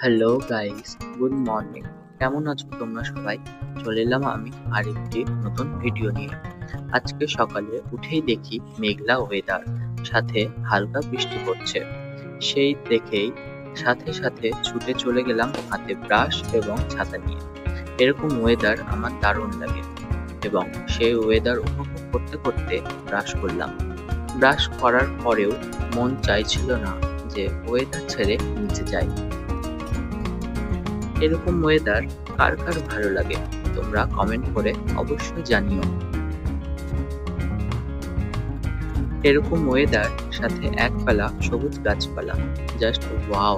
Hello guys, good morning. কেমন আছো তোমরা সবাই? চলে এলাম আমি আরেকটি নতুন ভিডিও নিয়ে। আজকে সকালে উঠেই দেখি মেঘলা ওয়েদার, সাথে হালকা বৃষ্টি পড়ছে। সেই দেখেই সাথে সাথে ছুটে চলে গেলাম হাতে ব্রাশ এবং ছাতা নিয়ে। এরকম ওয়েদার আমার দারুণ লাগে এবং সেই ওয়েদার উপভোগ করতে করতে ব্রাশ করলাম। ব্রাশ করার পরেও মন চাইছিল না যে ওয়েদার ছেড়ে নিচে যাই। এরকম ওয়েদার কার কার ভালো লাগে তোমরা কমেন্ট করে অবশ্যই জানিও। এরকম ওয়েদার সাথে একপালা সবুজ গাছপালা, জাস্ট ওয়াও।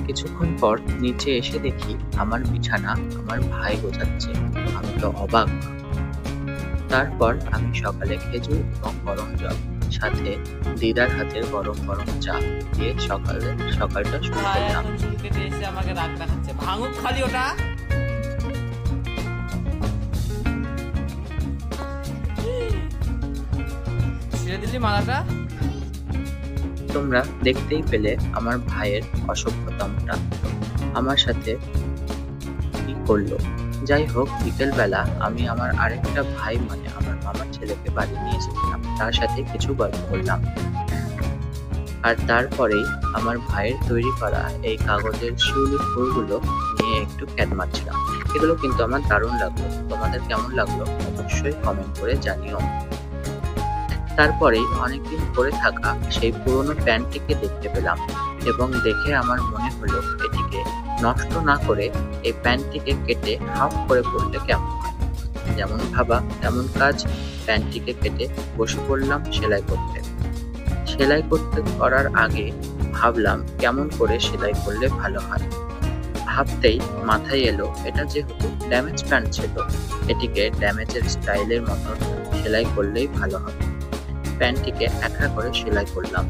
কিছুক্ষণ পর নিচে এসে দেখি আমার বিছানা আমার ভাই গোছাচ্ছে। আমি তো অবাক। তারপর আমি সকালে খেজুর এবং গরম জল, সাথে দিদার হাতের গরম গরম চা দিয়ে সকালটা শুরু করলাম। আমাকে রাগ দেখাচ্ছে, ভাঙুক খালি ওটা। ছেড়ে দিলি মালাটা। তোমরা দেখতেই পেলে আমার ভাইয়ের অসভ্যতামটা আমার সাথে কি করলো। যাই হোক, বিকেল বেলা আমি আমার আরেকটা ভাই মানে আমার মামার ছেলেকে বাড়ি নিয়ে এসেছিলাম। তার সাথে কিছু গল্প করলাম। আর তারপরেই আমার ভাইয়ের তৈরি করা এই কাগজের শিউলি ফুলগুলো নিয়ে একটু ক্যাট মারছিলাম। এগুলো কিন্তু আমার দারুণ লাগলো। তোমাদের কেমন লাগলো অবশ্যই কমেন্ট করে জানিও। তারপরেই অনেকদিন পরে থাকা সেই পুরনো প্যান্টটিকে দেখতে পেলাম এবং দেখে আমার মনে হলো এটিকে নষ্ট না করে এই প্যান্টটিকে কেটে হাফ করে পরলে কেমন হয়। যেমন ভাবা তেমন কাজ, প্যান্টটিকে কেটে বসে পড়লাম সেলাই করতে। সেলাই করার আগে ভাবলাম কেমন করে সেলাই করলে ভালো হয়। ভাবতেই মাথায় এলো এটা যেহেতু ড্যামেজ প্যান্ট ছিল, এটিকে ড্যামেজের স্টাইলের মতো সেলাই করলেই ভালো হবে। প্যান্টটিকে একটা করে সেলাই করলাম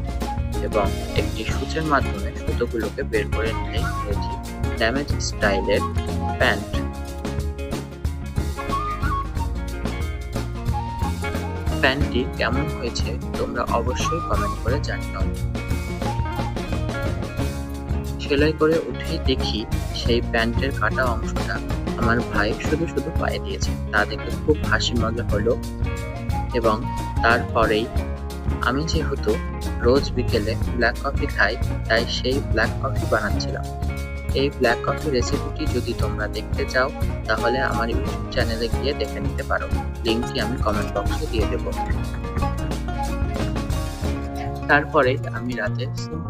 এবং একটি সূচের মাধ্যমে সুতোগুলোকে বের করে নিলেই হয়েছে ড্যামেজ স্টাইলের প্যান্ট। প্যান্টটি কেমন হয়েছে তোমরা অবশ্যই কমেন্ট করে জানিও। সেলাই করে উঠেই দেখি সেই প্যান্টের কাটা অংশটা আমার ভাই শুধু শুধু পায়ে দিয়েছে। তা দেখে খুব হাসি মজা হলো এবং তারপরেই আমি যেহেতু রোজ বিকেলে ব্ল্যাক কফি খাই, তাই সেই ব্ল্যাক কফি বানাচ্ছিলাম। এই ব্ল্যাক কফি রেসিপিটি যদি তোমরা দেখতে চাও তাহলে আমার ইউটিউব চ্যানেলে গিয়ে দেখে নিতে পারো। লিঙ্কটি আমি কমেন্ট বক্সে দিয়ে দেব। তারপরে আমি রাতে